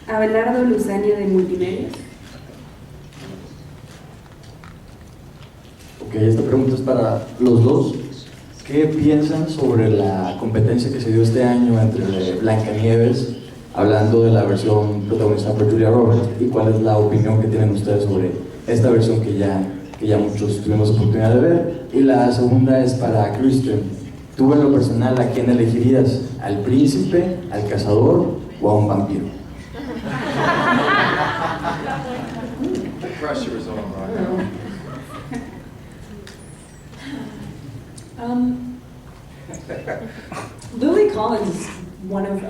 Abelardo Luzania de Multimedia. Ok, esta pregunta es para los dos. ¿Qué piensan sobre la competencia que se dio este año entre Blancanieves, hablando de la versión protagonizada por Julia Roberts, y cuál es la opinión que tienen ustedes sobre esta versión que ya muchos tuvimos oportunidad de ver? Y la segunda es para Kristen. Tú, en lo personal, ¿a quién elegirías? ¿Al príncipe, al cazador o a un vampiro? The pressure is on right now. Lily Collins is one of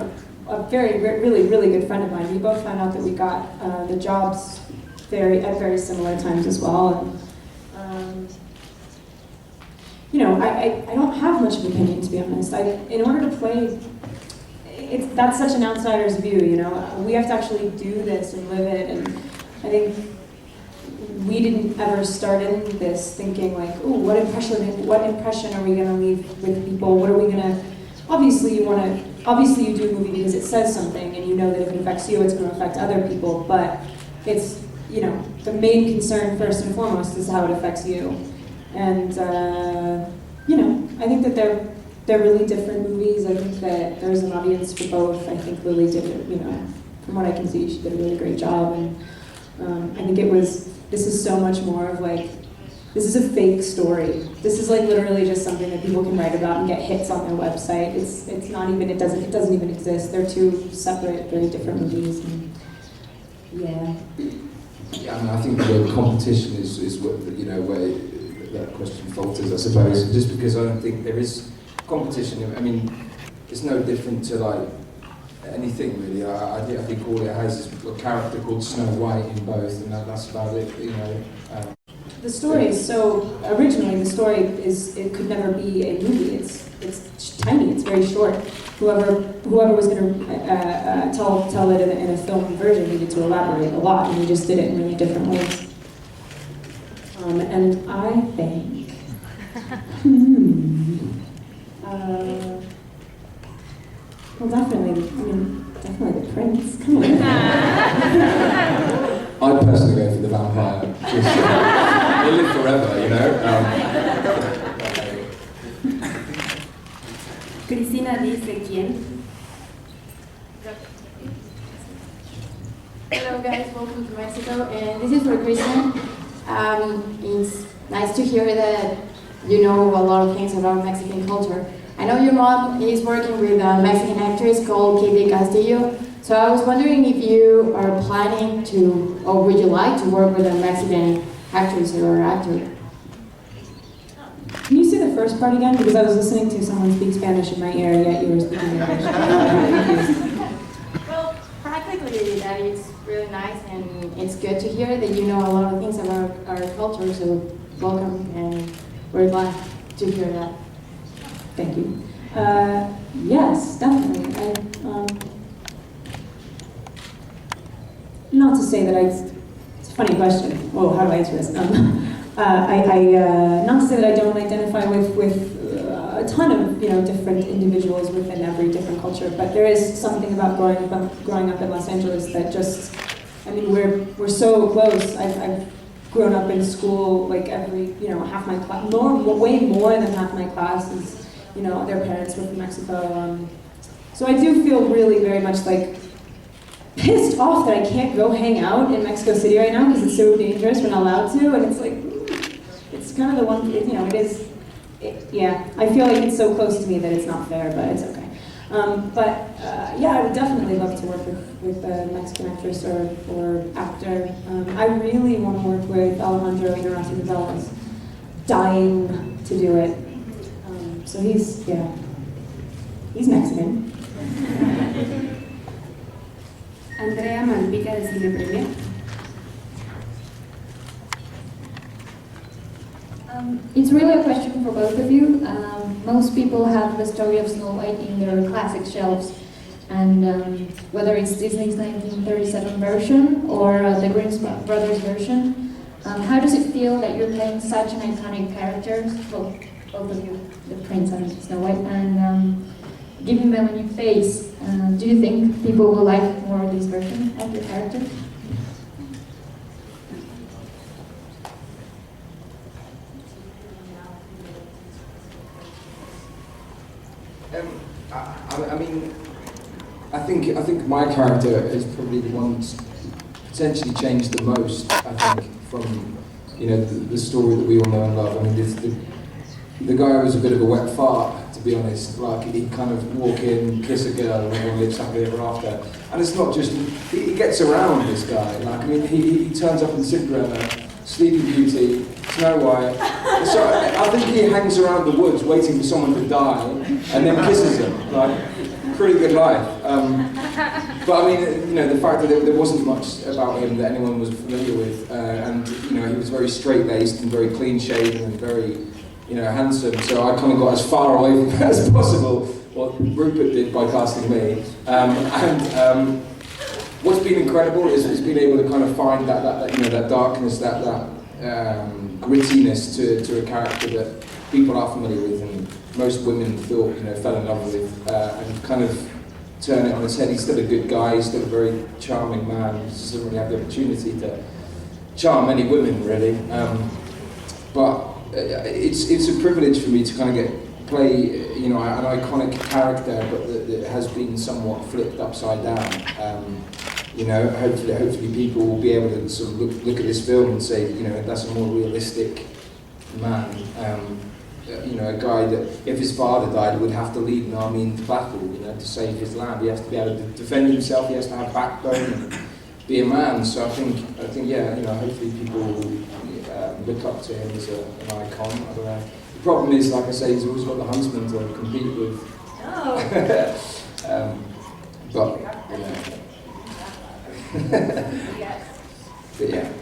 a very, really good friend of mine. We both found out that we got the jobs at very similar times as well. And, you know, I don't have much of an opinion, to be honest. In order to play, that's such an outsider's view, you know. We have to actually do this and live it, and I think we didn't ever start in this thinking like, oh, what impression are we going to leave with people? What are we going to? Obviously, you do a movie because it says something, and you know that if it affects you, it's going to affect other people. But it's, you know, the main concern first and foremost is how it affects you. And you know, I think that they're really different movies. I think that there's an audience for both. I think Lily did, you know, from what I can see, she did a really great job. And I think this is so much more of like, this is a fake story. This is like literally just something that people can write about and get hits on their website. It's not even, it doesn't even exist. They're two separate, very different movies. And yeah. Yeah, I mean, I think the competition is what, you know, where that question falters, I suppose, just because I don't think there is competition. I mean, it's no different to like anything really. I think all it has is a character called Snow White in both, and that's about it, you know. The story is so, originally the story it could never be a movie. It's tiny, it's very short. Whoever was going to tell it in a film version needed to elaborate a lot, and we just did it in really different ways. And I think, well, definitely the prince. Come on. I'd personally go for the vampire. They live forever, you know. Cristina dice quién. Hello guys, welcome to Mexico, and this is for Kristen. It's nice to hear that you know a lot of things about Mexican culture. I know your mom is working with a Mexican actress called Katie Castillo, so I was wondering if you are planning to, or would you like to work with a Mexican actress or actor? Can you say the first part again? Because I was listening to someone speak Spanish in my ear, yet you were speaking English. Well, practically that is really nice, and it's good to hear that you know a lot of things about our culture, so welcome, and we're glad to hear that. Thank you. Yes, definitely. Not to say that it's a funny question. Well, how do I answer this? Not to say that I don't identify with a ton of different individuals within every different culture, but there is something about growing up in Los Angeles that just, I mean, we're so close. I've grown up in school, like every half my class, way more than half my class is their parents were from Mexico. So I do feel really very much like pissed off that I can't go hang out in Mexico City right now because it's so dangerous. We're not allowed to, and it's like, it's kind of the one, it is, yeah, I feel like it's so close to me that it's not fair, but it's okay. Yeah, I would definitely love to work with a Mexican actress or actor. I really want to work with Alejandro Inarritu-Gonzalez. Dying to do it. So he's Mexican. Andrea Malpica de Cine Premier. It's really a question for both of you. Most people have the story of Snow White in their classic shelves, and whether it's Disney's 1937 version or the Grimm Brothers version, how does it feel that you're playing such an iconic character, both of you, the Prince and Snow White, and giving them a new face. Do you think people will like more of this version of your character? I mean, I think my character is probably the one that's potentially changed the most. I think from the story that we all know and love. I mean, the guy was a bit of a wet fart, to be honest. Like he'd kind of walk in, kiss a girl, and everyone lives happily ever after. And it's not just he gets around, this guy. Like I mean, he turns up in Cinderella, Sleeping Beauty, Snow White. So I think he hangs around the woods waiting for someone to die and then kisses them. Like, pretty good life. But I mean, the fact that there wasn't much about him that anyone was familiar with, and he was very straight-laced and very clean-shaven and very, handsome. So I kind of got as far away from that as possible. What Rupert did by casting me. What's been incredible is being able to kind of find that darkness, that grittiness to a character that people are familiar with and most women fell in love with, and kind of turn it on its head. He's still a good guy, he's still a very charming man. He just doesn't really have the opportunity to charm many women, really. But it's a privilege for me to kind of play an iconic character, but that has been somewhat flipped upside down. Hopefully people will be able to sort of look at this film and say, that's a more realistic man. A guy that, if his father died, would have to lead an army into battle, to save his land. He has to be able to defend himself. He has to have backbone and be a man. So I think, hopefully people will look up to him as an icon. I don't know. The problem is, like I say, he's always got the huntsman to compete with. Oh. But yeah.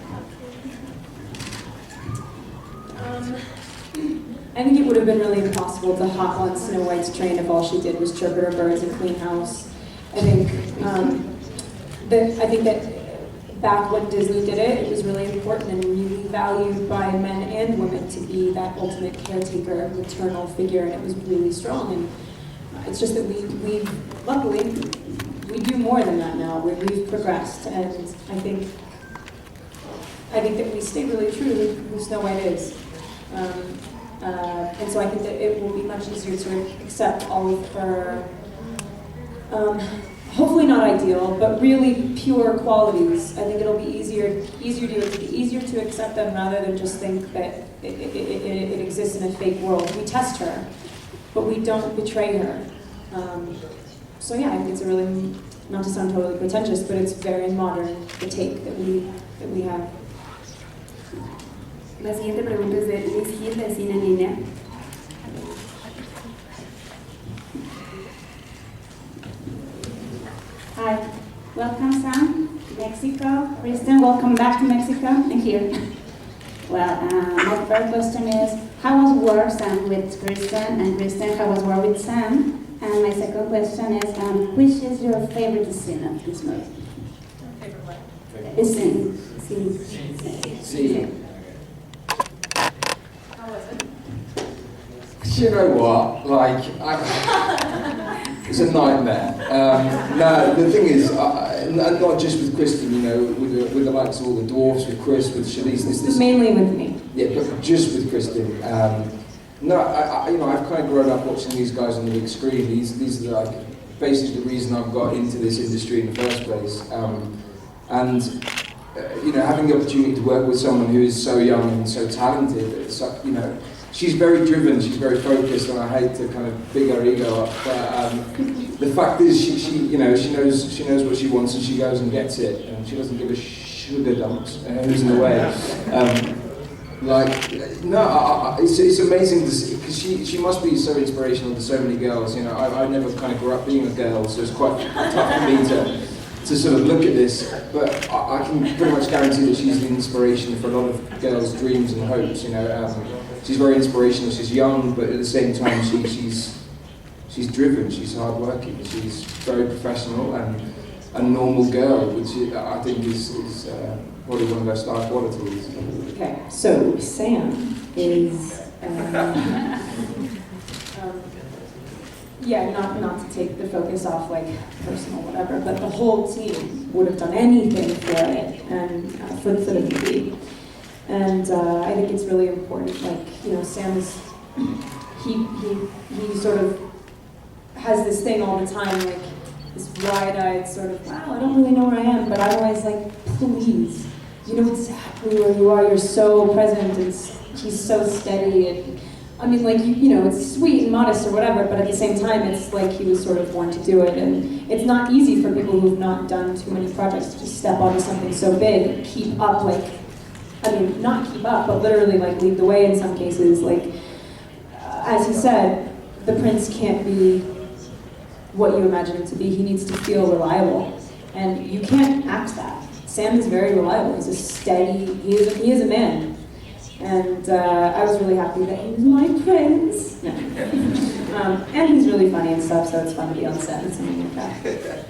I think it would have been really impossible to hop on Snow White's train if all she did was chirp at her birds and clean house. I think that back when Disney did it, it was really important and really valued by men and women to be that ultimate caretaker, maternal figure, and it was really strong. And it's just that we luckily we do more than that now. We've progressed, and I think that we stay really true to who Snow White is. And so I think that it will be much easier to accept all of her, hopefully not ideal, but really pure qualities. I think it'll be easier to accept them rather than just think that it exists in a fake world. We test her, but we don't betray her. So yeah, I think it's a really, not to sound totally pretentious, but it's very modern, the take that we have. La siguiente pregunta es de Liz Gil de Cine en Línea. Hi, welcome Sam, Mexico. Kristen, welcome back to Mexico. I'm here. Well, my first question is, how was work, Sam, with Kristen? And Kristen, how was work with Sam? And my second question is, which is your favorite scene of this movie? Favorite what? Scene. How was it? You know what? It's a nightmare. No, the thing is, not just with Kristen, with the likes of all the dwarfs, with Chris, with Shalice. This Mainly with me. Yeah, but just with Kristen. No, I've kind of grown up watching these guys on the big screen. These are basically the reason I've got into this industry in the first place. Having the opportunity to work with someone who is so young and so talented, she's very driven, she's very focused, and I hate to kind of big her ego up, but the fact is she knows what she wants and she goes and gets it, and she doesn't give a sugar dumps who's in the way. It's amazing to see, because she must be so inspirational to so many girls. I never kind of grew up being a girl, so it's quite tough for me to sort of look at this, but I can pretty much guarantee that she's the inspiration for a lot of girls' dreams and hopes. She's very inspirational. She's young, but at the same time, she's driven. She's hardworking. She's very professional and a normal girl, which I think is probably one of her star qualities. Okay, so Sam is, yeah, not to take the focus off like personal whatever, but the whole team would have done anything for it and for the movie. And I think it's really important. Like, you know, Sam is he sort of has this thing all the time, like this wide-eyed sort of, wow, I don't really know where I am, but I'm always like, please, you know exactly where you are. You're so present, and he's so steady, and I mean, like, you know, it's sweet and modest or whatever, but at the same time, it's like he was sort of born to do it, and it's not easy for people who've not done too many projects to just step onto something so big and keep up, like, I mean, not keep up, but literally, like, lead the way in some cases. Like, as he said, the prince can't be what you imagine him to be. He needs to feel reliable, and you can't act that. Sam is very reliable. He's a steady, he is a man. And I was really happy that he was my prince. No. And he's really funny and stuff, so it's fun to be on set and something like that.